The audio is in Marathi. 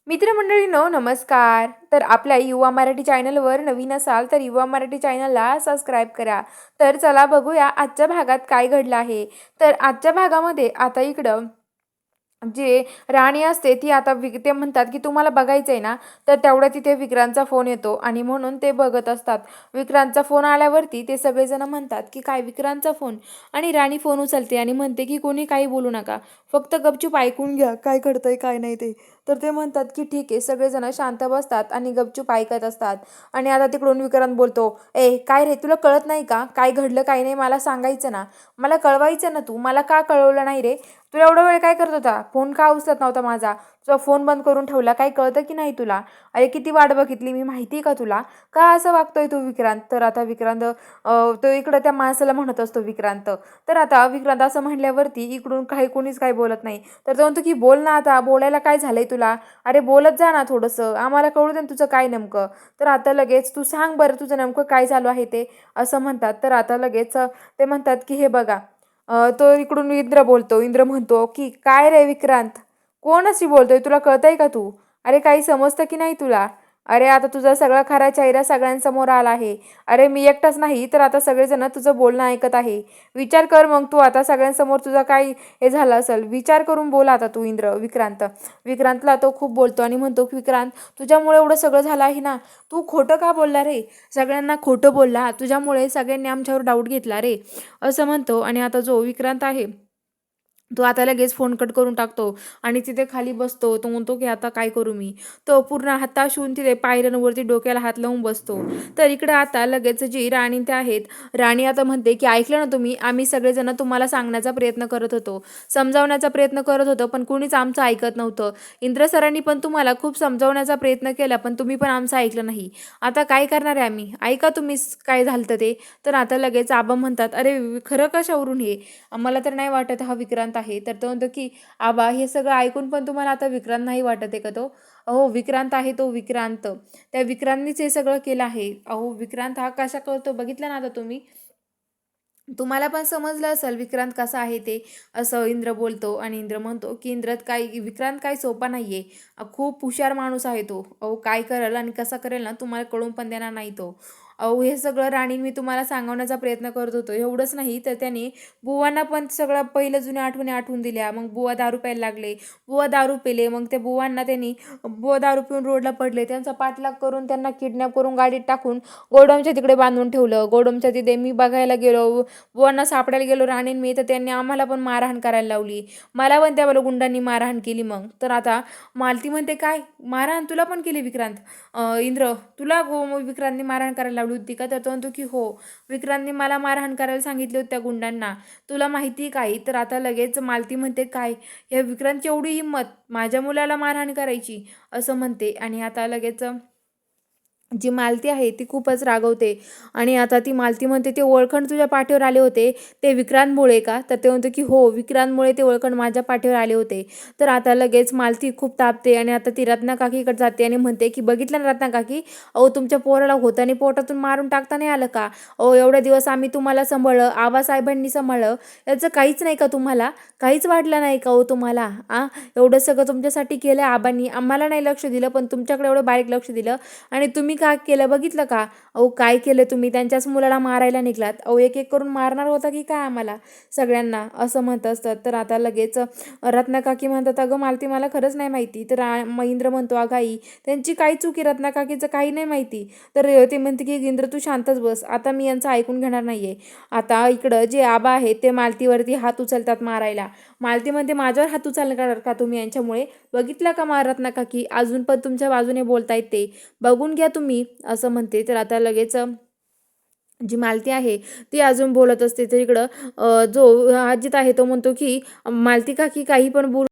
मित्रमंडळींनो नमस्कार. तर आपल्या युवा मराठी चॅनलवर नवीन असाल तर युवा मराठी चॅनलला सबस्क्राईब करा. तर चला बघूया आजच्या भागात काय घडलं आहे. तर आजच्या भागामध्ये आता इकडं जे राणी असते ती आता ते म्हणतात की तुम्हाला बघायचं आहे ना. तर तेवढ्या तिथे विक्रांतचा फोन येतो आणि म्हणून ते बघत असतात. विक्रांतचा फोन आल्यावरती ते सगळेजण म्हणतात की काय विक्रांतचा फोन. आणि राणी फोन उचलते आणि म्हणते की कोणी काही बोलू नका, फक्त गपचूप ऐकून घ्या काय घडतंय काय नाही ते. तर ते म्हणतात की ठीक आहे. सगळेजण शांत बसतात आणि गपचूप ऐकत असतात. आणि आता तिकडून विक्रांत बोलतो, ए काय रे, तुला कळत नाही का काय घडलं काय नाही, मला सांगायचं ना, मला कळवायचं ना, तू मला का कळवलं नाही रे. तुला एवढा वेळ काय करत होता, फोन का उचलत नव्हता माझा, तुझा फोन बंद करून ठेवला, काही कळतं की नाही तुला. अरे किती वाट बघितली मी, माहिती का तुला, का असं वागतोय तू विक्रांत. तर आता विक्रांत तो इकडं त्या माणसाला म्हणत असतो विक्रांत. तर आता विक्रांत असं म्हणल्यावरती इकडून काही कोणीच काही बोलत नाही. तर तो म्हणतो की बोल ना, आता बोलायला काय झालंय तुला, अरे बोलत जा ना थोडंसं, आम्हाला कळू दे तुझं काय नेमकं. तर आता लगेच तू सांग बरं तुझं नेमकं काय चालू आहे ते, असं म्हणतात. तर आता लगेच ते म्हणतात की हे बघा, तो इकडून इंद्र बोलतो. इंद्र म्हणतो की काय रे विक्रांत, कोण अशी बोलतोय, तुला कळतंय का तू, अरे काही समजतं की नाही तुला. अरे आता तुझा सगळा खरा चेहरा सगळ्यांसमोर आला आहे. अरे मी एकटाच नाही तर आता सगळेजण तुझं बोलणं ऐकत आहे. विचार कर मग तू, आता सगळ्यांसमोर तुझा काय हे झालं असेल, विचार करून बोला आता तू. विक्रांत विक्रांतला तो खूप बोलतो आणि म्हणतो की विक्रांत, तुझ्यामुळे एवढं सगळं झालं आहे ना, तू खोटं का बोलला रे, सगळ्यांना खोटं बोलला, तुझ्यामुळे सगळ्यांनी आमच्यावर डाऊट घेतला रे, असं म्हणतो. आणि आता जो विक्रांत आहे तो आता लगेच फोन कट करून टाकतो आणि तिथे खाली बसतो. तो म्हणतो की आता काय करू मी. तो पूर्ण हताश होऊन तिथे पायऱ्यांवरती डोक्याला हात लावून बसतो. तर इकडे आता लगेच जी राणी ते आहेत, राणी आता म्हणते की ऐकलं ना तुम्ही, आम्ही सगळेजण तुम्हाला सांगण्याचा प्रयत्न करत होतो, समजावण्याचा प्रयत्न करत होतो, पण कुणीच आमचं ऐकत नव्हतं. इंद्र सरांनी पण तुम्हाला खूप समजावण्याचा प्रयत्न केला, पण तुम्ही पण आमचं ऐकलं नाही. आता काय करणार आहे आम्ही, ऐका तुम्हीच काय झालं ते. तर आता लगेच आबा म्हणतात, अरे खरं कशावरून हे, आम्हाला तर नाही वाटत हा विक्रांत आहे. तर तो म्हणतो की आबा हे सगळं ऐकून पण तुम्हाला आता विक्रांत नाही वाटत आहे का तो. अहो विक्रांत आहे तो विक्रांत, त्या विक्रांतनीच हे सगळं केलं आहे. अहो विक्रांत हा कशा करतो बघितलं ना आता तुम्ही, तुम्हाला पण समजलं असेल विक्रांत कसा आहे ते, असं इंद्र बोलतो. आणि इंद्र म्हणतो की विक्रांत काय सोपा नाहीये, खूप हुशार माणूस आहे तो. अहो काय करेल आणि कसा करेल ना तुम्हाला कळून पण देणार नाही तो. अहो हे सगळं राणी मी तुम्हाला सांगवण्याचा प्रयत्न करत होतो. एवढंच नाही तर त्याने बुवांना पण सगळं पहिलं जुन्या आठवणी आठवून दिल्या. मग बुवा दारू प्यायला लागले, बुवा दारू पिले, मग त्या बुवांना त्यांनी बुवा दारू पिऊन रोडला पडले, त्यांचा पाठलाग करून त्यांना किडनॅप करून गाडीत टाकून गोडाऊनच्या तिकडे बांधून ठेवलं. गोडाऊनच्या तिथे मी बघायला गेलो, बुवांना सापडायला गेलो राणी मी, तर त्यांनी आम्हाला पण मारहाण करायला लावली, मला पण त्या गुंडांनी मारहाण केली. मग तर आता मालती म्हणते काय मारहाण तुला पण केली विक्रांत, इंद्र तुला विक्रांतने मारहाण करायला लावली होती का. तर तो म्हणतो की हो, विक्रांतने मला मारहाण करायला सांगितली होती त्या गुंडांना, तुला माहिती काय. तर आता लगेच मालती म्हणते काय, या विक्रांतची एवढी हिंमत माझ्या मुलाला मारहाण करायची, असं म्हणते. आणि आता लगेच जी मालती आहे ती खूपच रागवते. आणि आता ती मालती म्हणते ते ओळखण तुझ्या पाठीवर आले होते ते विक्रांतमुळे का. तर ते म्हणते की हो, विक्रांतमुळे ते ओळखण माझ्या पाठीवर आले होते. तर आता लगेच मालती खूप तापते आणि आता ती रत्नाकाकीकडे जाते आणि म्हणते की बघितलं ना रत्नाकाकी, अहो तुमच्या पोराला होताने पोटातून मारून टाकता नाही आलं का. अहो एवढ्या दिवस आम्ही तुम्हाला सांभाळलं, आबासाहेबांनी सांभाळलं, याचं काहीच नाही का तुम्हाला, काहीच वाटलं नाही का हो तुम्हाला. एवढं सगळं तुमच्यासाठी केलं आबांनी, आम्हाला नाही लक्ष दिलं, पण तुमच्याकडे एवढं बारीक लक्ष दिलं. आणि तुम्ही काय केलं बघितलं का. अहो काय केलं तुम्ही, त्यांच्याच मुलाला मारायला निघलात. अहो एक एक करून मारणार होता की काय आम्हाला सगळ्यांना, असं म्हणत असतात. तर आता लगेच रत्नाकाकी म्हणतात अगं मालती मला खरंच नाही माहिती. तर महेंद्र म्हणतो अगं आई त्यांची काही चुकी, रत्नाकाकीचं काही नाही माहिती. तर ते म्हणते की इंद्र तू शांतच बस, आता मी यांचं ऐकून घेणार नाहीये. आता इकडं जे आबा आहेत ते मालतीवरती हात उचलतात मारायला. मालती म्हणते माझ्यावर हात उचलणार का तुम्ही यांच्यामुळे, बघितलं का रत्नाकाकी अजून पण तुमच्या बाजूने बोलतायत ते, बघून घ्या तुम्ही, असं म्हणते. तर आता लगेच जी मालती आहे ती अजून बोलत असते. तर इकडं जो अजित आहे तो म्हणतो की मालती काकी काही पण बोल